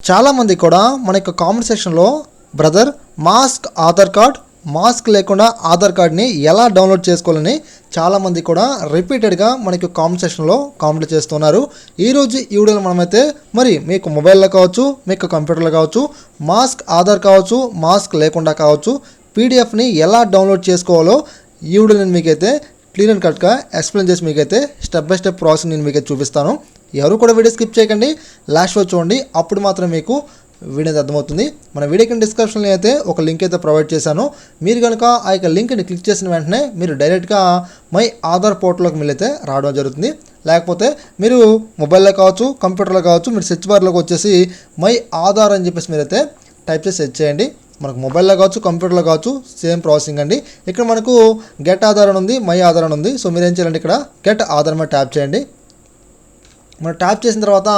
చాలామంది కూడా మన యొక్క కామెంట్ సెక్షన్లో brother mask Aadhaar card mask లేకుండా ఆధార్ కార్డ్ని ఎలా డౌన్లోడ్ చేసుకోవాలని చాలామంది కూడా రిపీటెడ్గా మనకి కామెంట్ సెక్షన్లో కామెంట్ చేస్తున్నారు. ఈరోజు ఈ వీడియోలో మనమైతే మరి మీకు మొబైల్లో కావచ్చు, మీకు కంప్యూటర్లో కావచ్చు, మాస్క్ ఆధార్ కావచ్చు, మాస్క్ లేకుండా కావచ్చు, పీడిఎఫ్ని ఎలా డౌన్లోడ్ చేసుకోవాలో ఈ వీడియో నేను మీకైతే క్లియర్ అండ్ కట్గా ఎక్స్ప్లెయిన్ చేసి మీకైతే స్టెప్ బై స్టెప్ ప్రాసెస్ నేను మీకైతే చూపిస్తాను. ఎవరు కూడా వీడియో స్కిప్ చేయకండి, లాస్ట్ వరకు చూడండి, అప్పుడు మాత్రం మీకు వీడియో అర్థమవుతుంది. మన వీడియోకి డిస్క్రిప్షన్లో అయితే ఒక లింక్ అయితే ప్రొవైడ్ చేశాను. మీరు కనుక ఆ యొక్క లింక్ని క్లిక్ చేసిన వెంటనే మీరు డైరెక్ట్గా మై ఆధార్ పోర్టల్లోకి మీరైతే రావడం జరుగుతుంది. లేకపోతే మీరు మొబైల్లో కావచ్చు, కంప్యూటర్లో కావచ్చు, మీరు సెర్చ్ బార్లోకి వచ్చేసి మై ఆధార్ అని చెప్పేసి మీరైతే టైప్ చేసి సెర్చ్ చేయండి. మనకు మొబైల్లో కావచ్చు, కంప్యూటర్లో కావచ్చు, సేమ్ ప్రాసెసింగ్ అండి. ఇక్కడ మనకు గెట్ ఆధార్ అని ఉంది, మై ఆధార్ అని ఉంది. సో మీరు ఏం చేయాలంటే ఇక్కడ గెట్ ఆధార్ మీద ట్యాప్ చేయండి. మనం ట్యాప్ చేసిన తర్వాత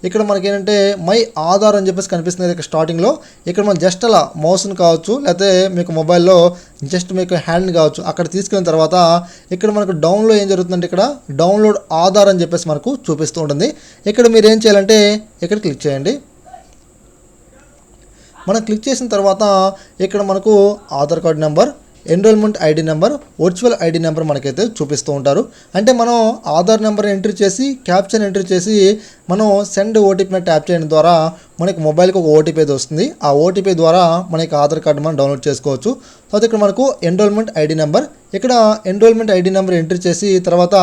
ఇక్కడ మనకి ఏంటంటే మై ఆధార్ అని చెప్పేసి కనిపిస్తుంది ఇక్కడ స్టార్టింగ్లో. ఇక్కడ మనం జస్ట్ అలా మౌస్ని కావచ్చు, లేకపోతే మీకు మొబైల్లో జస్ట్ మీకు హ్యాండ్ని కావచ్చు అక్కడ తీసుకున్న తర్వాత ఇక్కడ మనకు డౌన్లో ఏం జరుగుతుందంటే ఇక్కడ డౌన్లోడ్ ఆధార్ అని చెప్పేసి మనకు చూపిస్తూ ఉంటుంది. ఇక్కడ మీరు ఏం చేయాలంటే ఇక్కడ క్లిక్ చేయండి. మనం క్లిక్ చేసిన తర్వాత ఇక్కడ మనకు Aadhaar card number, enrolment ID number, virtual ID number మనకైతే చూపిస్తూ ఉంటారు. అంటే మనం ఆధార్ నెంబర్ ఎంట్రీ చేసి క్యాప్చర్ ఎంట్రీ చేసి మనం సెండ్ ఓటీపీ ట్యాప్ చేయడం ద్వారా మనకి మొబైల్కి ఒక ఓటీపీ అయితే వస్తుంది. ఆ ఓటీపీ ద్వారా మనకి ఆధార్ కార్డు మనం డౌన్లోడ్ చేసుకోవచ్చు. తర్వాత ఇక్కడ మనకు ఎన్రోల్మెంట్ ఐడి నెంబర్, ఇక్కడ ఎన్రోల్మెంట్ ఐడి నెంబర్ ఎంట్రీ చేసి తర్వాత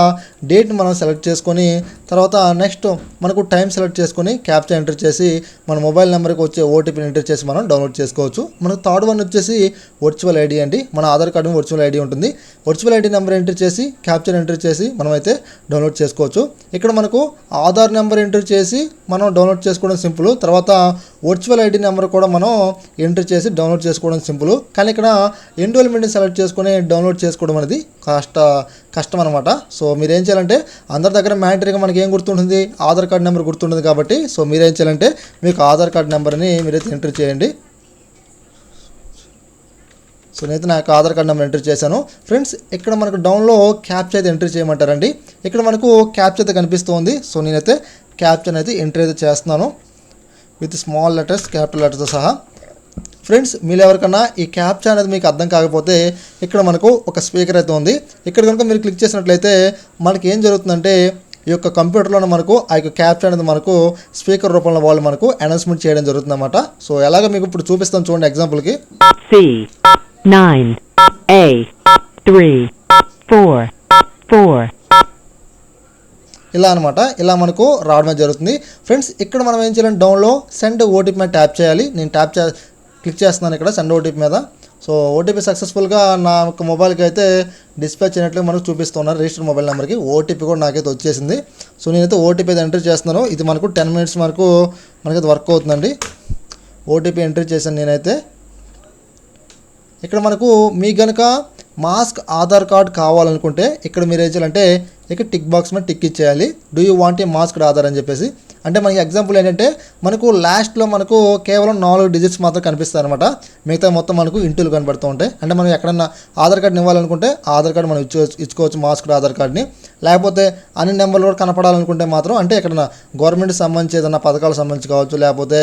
డేట్ని మనం సెలెక్ట్ చేసుకొని తర్వాత నెక్స్ట్ మనకు టైం సెలెక్ట్ చేసుకొని క్యాప్చర్ ఎంట్రీ చేసి మన మొబైల్ నెంబర్కి వచ్చే ఓటీపీని ఎంట్రీ చేసి మనం డౌన్లోడ్ చేసుకోవచ్చు. మనకు థర్డ్ వన్ వచ్చేసి వర్చువల్ ఐడి అండి. మన ఆధార్ కార్డు వర్చువల్ ఐడి ఉంటుంది. వర్చువల్ ఐడి నెంబర్ ఎంట్రీ చేసి క్యాప్చర్ ఎంట్రీ చేసి మనమైతే డౌన్లోడ్ చేసుకోవచ్చు. ఇక్కడ మనకు ఆధార్ నెంబర్ ఎంట్రీ చేసి మనం డౌన్లోడ్ చేసుకోవడం సింపుల్. తర్వాత వర్చువల్ ఐడి నెంబర్ కూడా మనం ఎంట్రీ చేసి డౌన్లోడ్ చేసుకోవడం సింపుల్. కానీ ఇక్కడ ఎన్రోల్మెంట్ని సెలెక్ట్ చేసుకొని డౌన్లోడ్ చేసుకోవడం అనేది కష్టం అనమాట. సో మీరు ఏం చేయాలంటే అందరి దగ్గర మ్యాండటరీగా మనకి ఏం గుర్తుంటుంది, ఆధార్ కార్డ్ నెంబర్ గుర్తుంటుంది. కాబట్టి సో మీరేం చేయాలంటే మీకు ఆధార్ కార్డ్ నెంబర్ని మీరైతే ఎంట్రీ చేయండి. సో నేనైతే నాకు ఆధార్ కార్డ్ నెంబర్ ఎంట్రీ చేశాను. ఫ్రెండ్స్ ఇక్కడ మనకు డౌన్లో క్యాప్చర్ అయితే ఎంట్రీ చేయమంటారండి. ఇక్కడ మనకు క్యాప్చర్ అయితే కనిపిస్తుంది. సో నేనైతే క్యాప్చర్ అయితే ఎంట్రీ అయితే చేస్తున్నాను విత్ స్మాల్ లెటర్స్, క్యాపిటల్ లెటర్స్తో సహా. ఫ్రెండ్స్ మీరు ఎవరికన్నా ఈ క్యాప్చర్ అనేది మీకు అర్థం కాకపోతే ఇక్కడ మనకు ఒక స్పీకర్ అయితే ఉంది. ఇక్కడ కనుక మీరు క్లిక్ చేసినట్లయితే మనకి ఏం జరుగుతుందంటే ఈ యొక్క కంప్యూటర్లో మనకు ఆ యొక్క క్యాప్చర్ అనేది మనకు స్పీకర్ రూపంలో వాళ్ళు మనకు అనౌన్స్మెంట్ చేయడం జరుగుతుంది అన్నమాట. సో ఎలాగ మీకు ఇప్పుడు చూపిస్తాను చూడండి. ఎగ్జాంపుల్కి C9A3444 ఇలా అనమాట, ఇలా మనకు రావడం జరుగుతుంది. ఫ్రెండ్స్ ఇక్కడ మనం ఏం చేయాలంటే డౌన్లో సెండ్ ఓటీపీ మీద ట్యాప్ చేయాలి. నేను క్లిక్ చేస్తున్నాను ఇక్కడ సెండ్ ఓటీపీ మీద. సో ఓటీపీ సక్సెస్ఫుల్గా నా యొక్క మొబైల్కి అయితే డిస్పాచ్ అయినట్లు మనకు చూపిస్తున్నారు. రిజిస్టర్ మొబైల్ నెంబర్కి ఓటీపీ కూడా నాకైతే వచ్చేసింది. సో నేనైతే ఓటీపీ అయితే ఎంట్రీ చేస్తున్నాను. ఇది మనకు 10 minutes వరకు మనకైతే వర్క్ అవుతుందండి. ఓటీపీ ఎంట్రీ చేశాను నేనైతే. ఇక్కడ మనకు మీకు కనుక మాస్క్ ఆధార్ కార్డ్ కావాలనుకుంటే ఇక్కడ మీరు ఏం చేయాలంటే ఇక్కడ టిక్ బాక్స్ మీద టిక్ ఇచ్చేయాలి. Do you want a masked Aadhaar అని చెప్పేసి. అంటే మనకి ఎగ్జాంపుల్ ఏంటంటే మనకు లాస్ట్లో మనకు కేవలం 4 digits మాత్రం కనిపిస్తాయి అనమాట. మిగతా మొత్తం మనకు ఇంటులు కనబడుతూ ఉంటాయి. అంటే మనం ఎక్కడన్నా ఆధార్ కార్డుని ఇవ్వాలనుకుంటే ఆధార్ కార్డు మనం ఇచ్చుకోవచ్చు మాస్క్డ్ ఆధార్ కార్డ్ని. లేకపోతే అన్ని నెంబర్లు కూడా కనపడాలనుకుంటే మాత్రం అంటే ఎక్కడన్నా గవర్నమెంట్కి సంబంధించి ఏదైనా పథకాలకు సంబంధించి కావచ్చు, లేకపోతే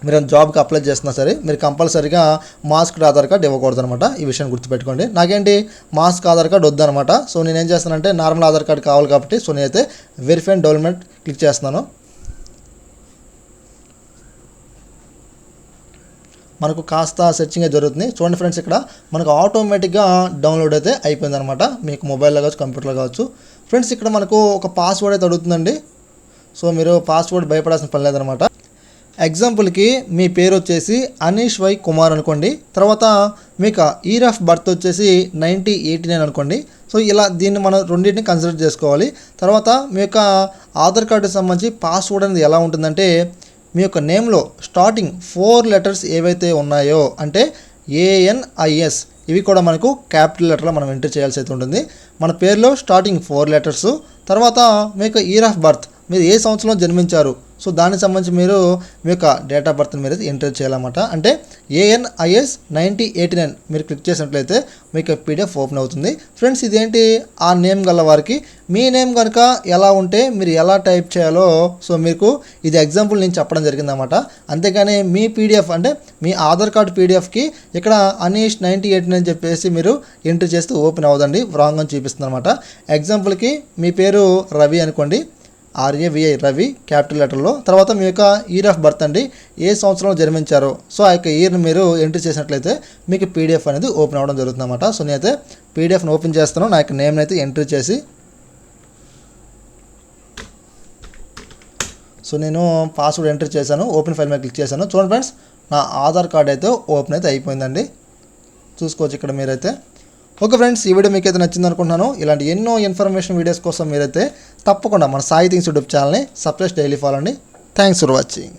మీరు జాబ్కి అప్లై చేస్తున్నా సరే మీరు కంపల్సరీగా మాస్క్డ్ ఆధార్ కార్డ్ ఇవ్వకూడదు అనమాట. ఈ విషయాన్ని గుర్తుపెట్టుకోండి. నాకేంటి మాస్క్ ఆధార్ కార్డ్ వద్దనమాట. సో నేనేం చేస్తానంటే నార్మల్ ఆధార్ కార్డ్ కావాలి కాబట్టి సో నేనైతే వెరిఫై అండ్ డెవలప్మెంట్ క్లిక్ చేస్తున్నాను. మనకు కాస్త సెర్చింగ్ జరుగుతుంది. చూడండి ఫ్రెండ్స్ ఇక్కడ మనకు ఆటోమేటిక్గా డౌన్లోడ్ అయితే అయిపోయింది అనమాట. మీకు మొబైల్లో కావచ్చు, కంప్యూటర్లో కావచ్చు. ఫ్రెండ్స్ ఇక్కడ మనకు ఒక పాస్వర్డ్ అయితే అడుగుతుందండి. సో మీరు పాస్వర్డ్ భయపడాల్సిన పని లేదనమాట. ఎగ్జాంపుల్కి మీ పేరు వచ్చేసి అనీష్ వై కుమార్ అనుకోండి. తర్వాత మీకు ఇయర్ ఆఫ్ బర్త్ వచ్చేసి 1989 అనుకోండి. సో ఇలా దీన్ని మనం రెండింటిని కన్సిడర్ చేసుకోవాలి. తర్వాత మీ యొక్క ఆధార్ కార్డుకి సంబంధించి పాస్వర్డ్ అనేది ఎలా ఉంటుందంటే మీ యొక్క నేమ్లో స్టార్టింగ్ 4 letters ఏవైతే ఉన్నాయో అంటే ANIS ఇవి కూడా మనకు క్యాపిటల్ లెటర్లో మనం ఎంటర్ చేయాల్సి అయితే ఉంటుంది. మన పేరులో స్టార్టింగ్ 4 letters, తర్వాత మీ యొక్క ఇయర్ ఆఫ్ బర్త్ మీరు ఏ సంవత్సరంలో జన్మించారు సో దానికి సంబంధించి మీరు మీ యొక్క డేట్ ఆఫ్ బర్త్ని మీరు ఎంటర్ చేయాలన్నమాట. అంటే ANIS 9089 మీరు క్లిక్ చేసినట్లయితే మీకు PDF ఓపెన్ అవుతుంది. ఫ్రెండ్స్ ఇదేంటి ఆ నేమ్ గల వారికి మీ నేమ్ కనుక ఎలా ఉంటే మీరు ఎలా టైప్ చేయాలో సో మీకు ఇది ఎగ్జాంపుల్ నేను చెప్పడం జరిగిందన్నమాట. అంతేగాని మీ PDF అంటే మీ ఆధార్ కార్డు PDFకి ఇక్కడ అనీష్ 9089 అని చెప్పేసి మీరు ఎంట్రీ చేస్తే ఓపెన్ అవ్వదండి, రాంగ్ అని చూపిస్తుంది అనమాట. ఎగ్జాంపుల్కి మీ పేరు రవి అనుకోండి, RAVI రవి క్యాపిటల్ లెటర్లో, తర్వాత మీ యొక్క ఇయర్ ఆఫ్ బర్త్ అండి, ఏ సంవత్సరంలో జన్మించారో సో ఆ యొక్క ఇయర్ని మీరు ఎంట్రీ చేసినట్లయితే మీకు PDF అనేది ఓపెన్ అవ్వడం జరుగుతుంది అన్నమాట. సో నేనైతే PDFని ఓపెన్ చేస్తాను, నా యొక్క నేమ్ని అయితే ఎంట్రీ చేసి సో నేను పాస్వర్డ్ ఎంట్రీ చేశాను, ఓపెన్ ఫైల్ మీద క్లిక్ చేశాను. చూడండి ఫ్రెండ్స్, నా ఆధార్ కార్డ్ అయితే ఓపెన్ అయితే అయిపోయిందండి, చూసుకోవచ్చు ఇక్కడ మీరైతే. ఓకే ఫ్రెండ్స్, ఈ వీడియో మీకైతే నచ్చింది అనుకుంటున్నాను. ఇలాంటి ఎన్నో ఇన్ఫర్మేషన్ వీడియోస్ కోసం మీరైతే తప్పకుండా మన సాయి థింగ్స్ యూట్యూబ్ ఛానల్ని సబ్స్క్రైబ్ డైలీ ఫాలో అండి. Thanks for watching.